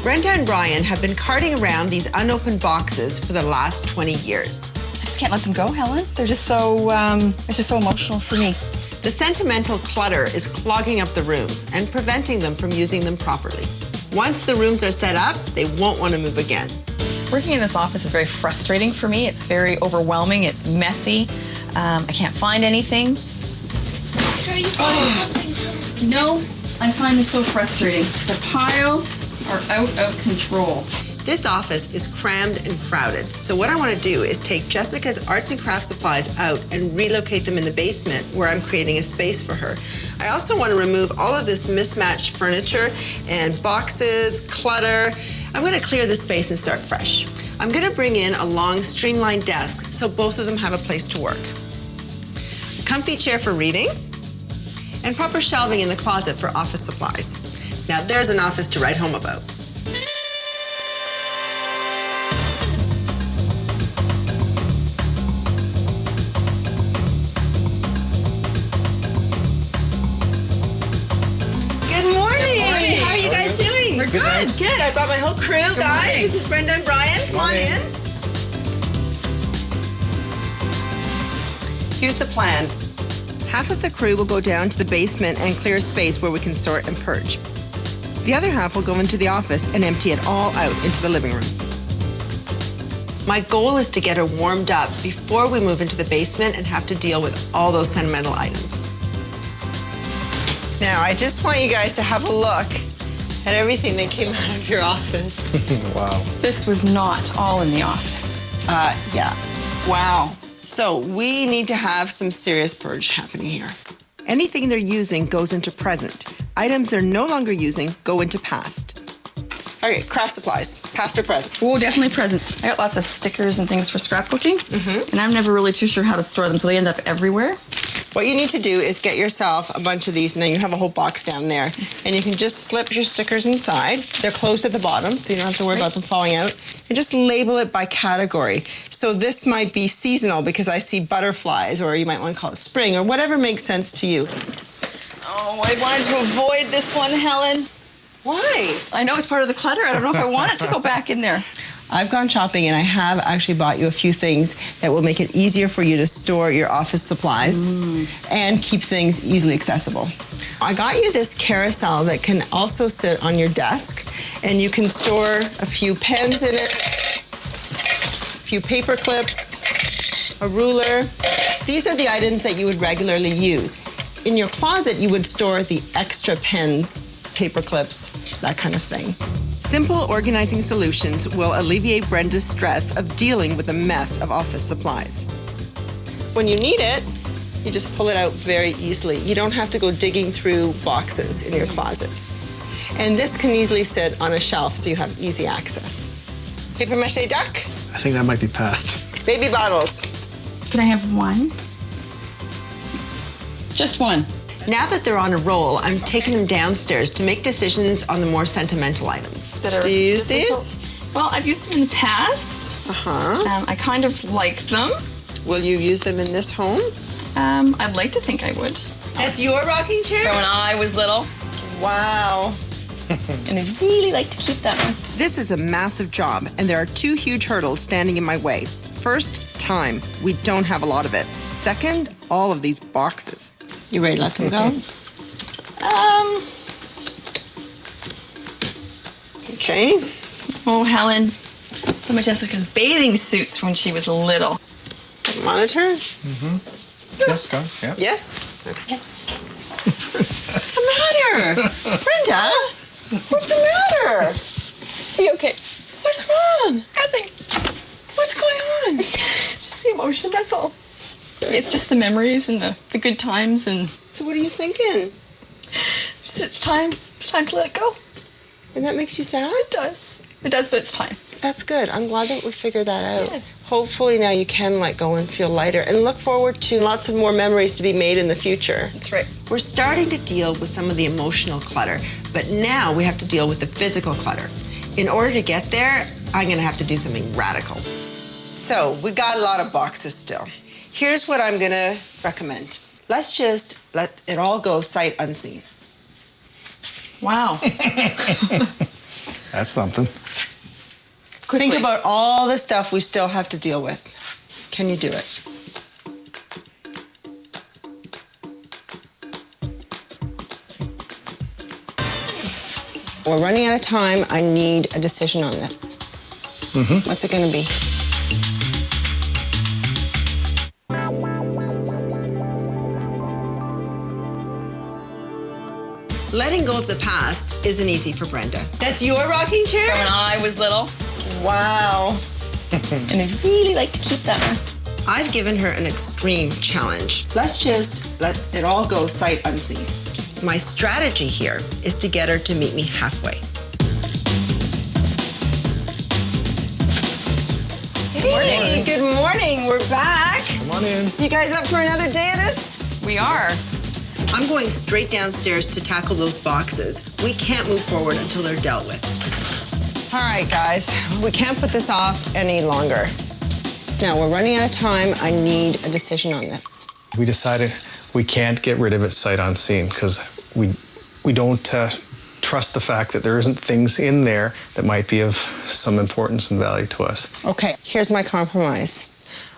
Brenda and Brian have been carting around these unopened boxes for the last 20 years. I just can't let them go, Helen. They're just so, it's just so emotional for me. The sentimental clutter is clogging up the rooms and preventing them from using them properly. Once the rooms are set up, they won't want to move again. Working in this office is very frustrating for me. It's very overwhelming. It's messy. I can't find anything. Sure you find something? No, I find this so frustrating. The piles are out of control. This office is crammed and crowded. So what I want to do is take Jessica's arts and craft supplies out and relocate them in the basement where I'm creating a space for her. I also want to remove all of this mismatched furniture and boxes, clutter. I'm going to clear the space and start fresh. I'm going to bring in a long, streamlined desk so both of them have a place to work. A comfy chair for reading, and proper shelving in the closet for office supplies. Now there's an office to write home about. Good. Good. I brought my whole crew, guys. This is Brenda and Brian. Come on in. Here's the plan. Half of the crew will go down to the basement and clear a space where we can sort and purge. The other half will go into the office and empty it all out into the living room. My goal is to get her warmed up before we move into the basement and have to deal with all those sentimental items. Now, I just want you guys to have a look at everything that came out of your office. Wow. This was not all in the office. Yeah. Wow. So we need to have some serious purge happening here. Anything they're using goes into present. Items they're no longer using go into past. Okay, craft supplies, past or present? Oh, definitely present. I got lots of stickers and things for scrapbooking, and I'm never really too sure how to store them, so they end up everywhere. What you need to do is get yourself a bunch of these. Now you have a whole box down there, and you can just slip your stickers inside. They're closed at the bottom, so you don't have to worry about them falling out. And just label it by category. So this might be seasonal because I see butterflies, or you might want to call it spring, or whatever makes sense to you. Oh, I wanted to avoid this one, Helen. Why? I know it's part of the clutter. I don't know if I want it to go back in there. I've gone shopping and I have actually bought you a few things that will make it easier for you to store your office supplies and keep things easily accessible. I got you this carousel that can also sit on your desk, and you can store a few pens in it, a few paper clips, a ruler. These are the items that you would regularly use. In your closet, you would store the extra pens, paper clips, that kind of thing. Simple organizing solutions will alleviate Brenda's stress of dealing with a mess of office supplies. When you need it, you just pull it out very easily. You don't have to go digging through boxes in your closet. And this can easily sit on a shelf so you have easy access. Paper mache duck. I think that might be past. Baby bottles. Can I have one? Just one. Now that they're on a roll, I'm taking them downstairs to make decisions on the more sentimental items. Do you use these? Well, I've used them in the past. I kind of like them. Will you use them in this home? I'd like to think I would. That's your rocking chair? From when I was little. Wow. And I'd really like to keep that one. This is a massive job, and there are two huge hurdles standing in my way. First, time. We don't have a lot of it. Second, all of these boxes. You ready to let them go? Okay. Oh, Helen. Some of Jessica's bathing suits when she was little. Monitor? Yes, go. Yeah. Yes? Okay. What's the matter? Brenda? What's the matter? Are you okay? What's wrong? Nothing. What's going on? It's just the emotion, that's all. It's just the memories and the good times and... So what are you thinking? Just it's time to let it go. And that makes you sad? It does. It does, but it's time. That's good. I'm glad that we figured that out. Yeah. Hopefully now you can let go and feel lighter and look forward to lots of more memories to be made in the future. That's right. We're starting to deal with some of the emotional clutter, but now we have to deal with the physical clutter. In order to get there, I'm going to have to do something radical. So we got a lot of boxes still. Here's what I'm going to recommend. Let's just let it all go sight unseen. Wow. That's something. Think about all the stuff we still have to deal with. Can you do it? We're running out of time. I need a decision on this. What's it going to be? Letting go of the past isn't easy for Brenda. That's your rocking chair? From when I was little. Wow. And I really like to keep that one. I've given her an extreme challenge. Let's just let it all go sight unseen. My strategy here is to get her to meet me halfway. Hey, good morning. We're back. Come on in. You guys up for another day of this? We are. I'm going straight downstairs to tackle those boxes. We can't move forward until they're dealt with. All right, guys, we can't put this off any longer. Now, we're running out of time. I need a decision on this. We decided we can't get rid of it sight unseen because we don't trust the fact that there isn't things in there that might be of some importance and value to us. Okay, here's my compromise.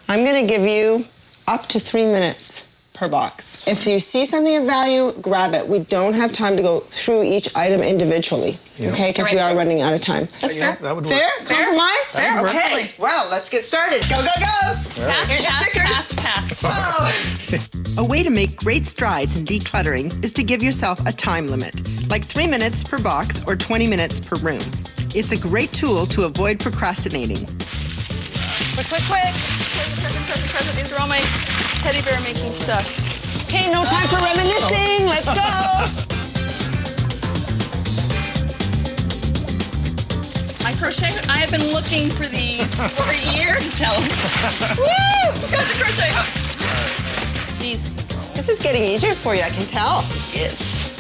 I'm going to give you up to 3 minutes per box. If you see something of value, grab it. We don't have time to go through each item individually, okay? Because we are running out of time. That's fair. That would work. Fair? Compromise? Fair. Okay, Absolutely. well, let's get started. Go, go, go! Pass, Here's your pass, stickers. pass. A way to make great strides in decluttering is to give yourself a time limit, like 3 minutes per box or 20 minutes per room. It's a great tool to avoid procrastinating. Quick, quick, quick! Present. These are all my teddy bear making stuff. Okay, no time for reminiscing. Let's go! I crochet. I have been looking for these for years, Helen. Woo! Got the crochet hooks. These. This is getting easier for you, I can tell. Yes.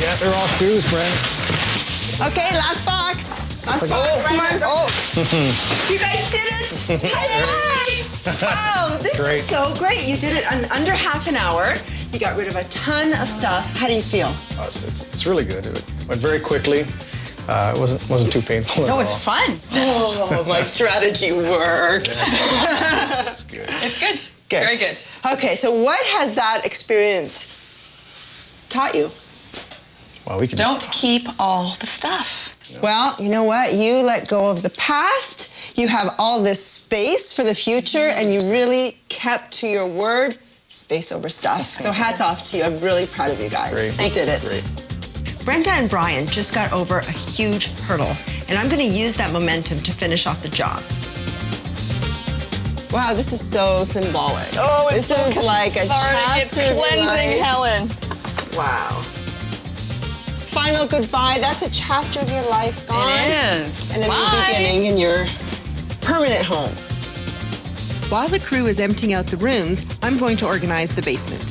Yeah, they're all shoes, Brent. Okay, last box. Last box. Come on. Oh. You guys did it. High five. Wow, this Great. is so great. You did it in under half an hour. You got rid of a ton of stuff. How do you feel? It's really good. It went very quickly. It wasn't too painful at It all. was fun. Oh, my strategy worked. It's good. It's good. Good. Very good. Okay, so what has that experience taught you? Well, we can Don't keep all the stuff. Well, you know what? You let go of the past. You have all this space for the future, and you really kept to your word. Space over stuff. So hats off to you. I'm really proud of you guys. Great. You did it. Great. Brenda and Brian just got over a huge hurdle, and I'm going to use that momentum to finish off the job. Wow, this is so symbolic. Oh, this is like a chapter It's of your cleansing, life. Helen. Wow. Final goodbye. That's a chapter of your life gone. It is. And a new Bye. beginning in your permanent home. While the crew is emptying out the rooms, I'm going to organize the basement.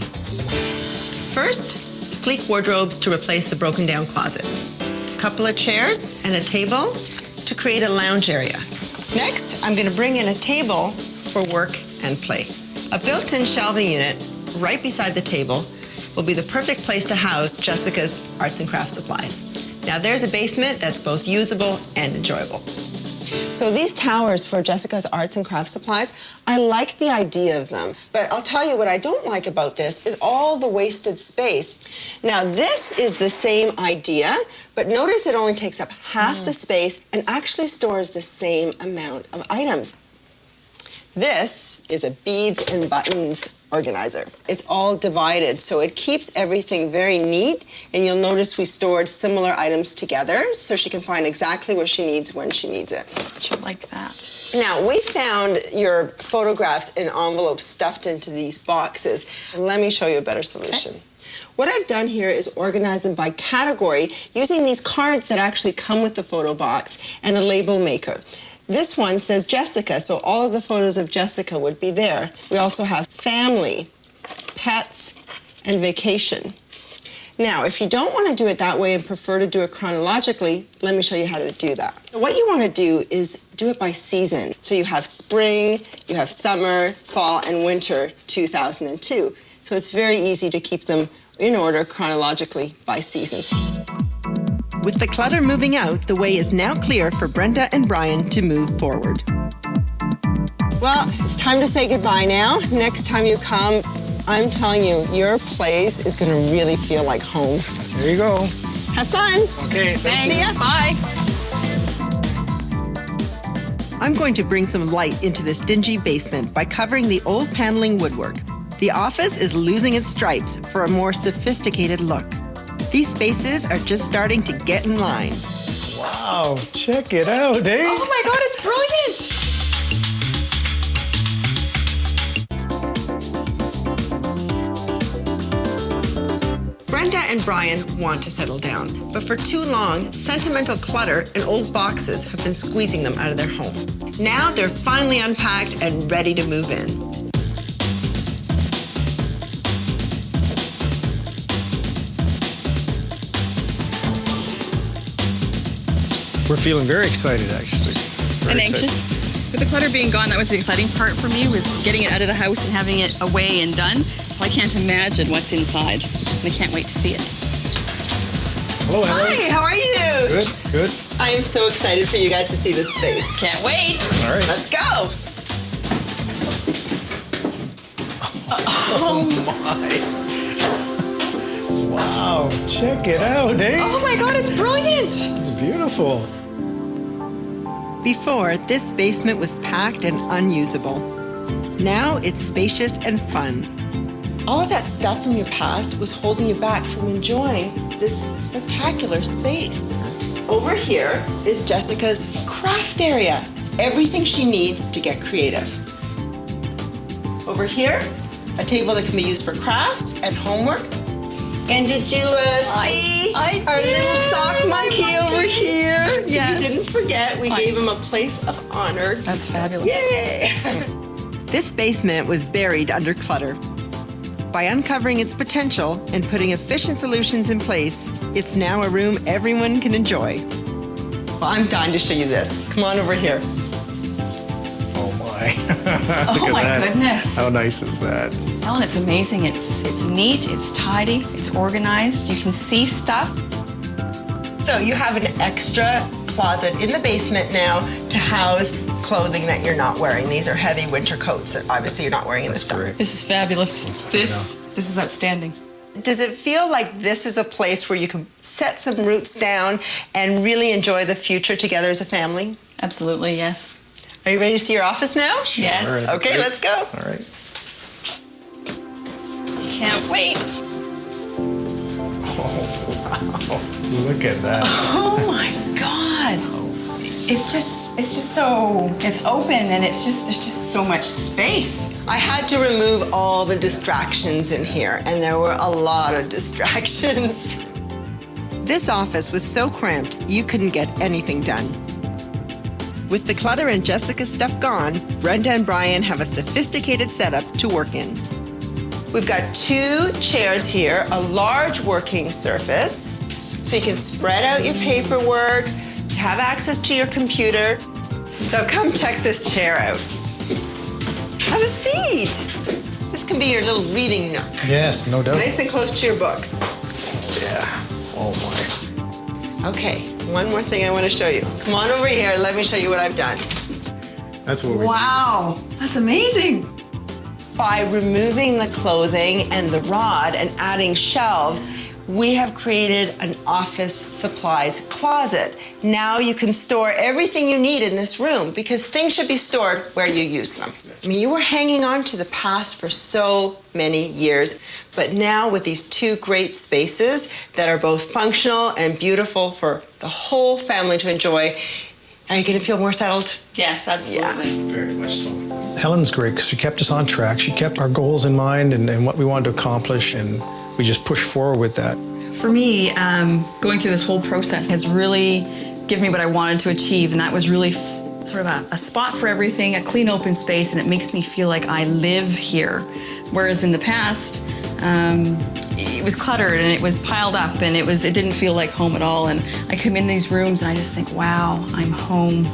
First, sleek wardrobes to replace the broken down closet. A couple of chairs and a table to create a lounge area. Next, I'm going to bring in a table for work and play. A built-in shelving unit right beside the table will be the perfect place to house Jessica's arts and crafts supplies. Now there's a basement that's both usable and enjoyable. So these towers for Jessica's arts and crafts supplies, I like the idea of them, but I'll tell you what I don't like about this is all the wasted space. Now this is the same idea, but notice it only takes up half the space and actually stores the same amount of items. This is a beads and buttons organizer. It's all divided, so it keeps everything very neat, and you'll notice we stored similar items together so she can find exactly what she needs when she needs it. She'll like that. Now, we found your photographs in envelopes stuffed into these boxes. Let me show you a better solution. Okay. What I've done here is organize them by category using these cards that actually come with the photo box and a label maker. This one says Jessica, so all of the photos of Jessica would be there. We also have family, pets, and vacation. Now, if you don't want to do it that way and prefer to do it chronologically, let me show you how to do that. What you want to do is do it by season. So you have spring, you have summer, fall, and winter 2002. So it's very easy to keep them in order chronologically by season. With the clutter moving out, the way is now clear for Brenda and Brian to move forward. Well, it's time to say goodbye now. Next time you come, I'm telling you, your place is going to really feel like home. There you go. Have fun. Okay. Thanks. See ya. Bye. I'm going to bring some light into this dingy basement by covering the old paneling woodwork. The office is losing its stripes for a more sophisticated look. These spaces are just starting to get in line. Wow, check it out, eh? Oh my God, it's brilliant! Brenda and Brian want to settle down, but for too long, sentimental clutter and old boxes have been squeezing them out of their home. Now they're finally unpacked and ready to move in. We're feeling very excited, actually. And anxious. With the clutter being gone, that was the exciting part for me, was getting it out of the house and having it away and done. So I can't imagine what's inside. And I can't wait to see it. Hello, Helen. Hi, how are you? Good, good. I am so excited for you guys to see this space. Can't wait. All right. Let's go. Oh my. Wow, check it out, eh? Oh my God, it's brilliant. It's beautiful. Before, this basement was packed and unusable. Now it's spacious and fun. All of that stuff from your past was holding you back from enjoying this spectacular space. Over here is Jessica's craft area. Everything she needs to get creative. Over here, a table that can be used for crafts and homework. And did you see I our did. little sock monkey over here? Yes. You didn't forget, we gave him a place of honor. That's fabulous. Yay! This basement was buried under clutter. By uncovering its potential and putting efficient solutions in place, it's now a room everyone can enjoy. Well, I'm dying to show you this. Come on over here. Oh my. Oh Look at my that. goodness. How nice is that? Ellen, it's amazing. It's neat, it's tidy, it's organized. You can see stuff. So you have an extra closet in the basement now to house clothing that you're not wearing. These are heavy winter coats that obviously you're not wearing in the summer. This is fabulous. This is outstanding. Does it feel like this is a place where you can set some roots down and really enjoy the future together as a family? Absolutely, yes. Are you ready to see your office now? Yes. All right. Okay, let's go. All right. Can't wait. Oh, wow. Look at that. Oh my God. It's just so, it's open and there's just so much space. I had to remove all the distractions in here, and there were a lot of distractions. This office was so cramped, you couldn't get anything done. With the clutter and Jessica's stuff gone, Brenda and Brian have a sophisticated setup to work in. We've got 2 chairs here, a large working surface, so you can spread out your paperwork, have access to your computer. So come check this chair out. Have a seat. This can be your little reading nook. Yes, no doubt. Nice and close to your books. Yeah. Oh my. Okay, one more thing I want to show you. Come on over here, let me show you what I've done. That's what we Wow, that's amazing. By removing the clothing and the rod and adding shelves, we have created an office supplies closet. Now you can store everything you need in this room because things should be stored where you use them. I mean, you were hanging on to the past for so many years, but now with these 2 great spaces that are both functional and beautiful for the whole family to enjoy, are you going to feel more settled? Yes, absolutely. Very much so. Helen's great because she kept us on track. She kept our goals in mind and what we wanted to accomplish, and we just pushed forward with that. For me, going through this whole process has really given me what I wanted to achieve, and that was really sort of a spot for everything, a clean open space, and it makes me feel like I live here. Whereas in the past, it was cluttered and it was piled up and it didn't feel like home at all. And I come in these rooms and I just think, wow, I'm home.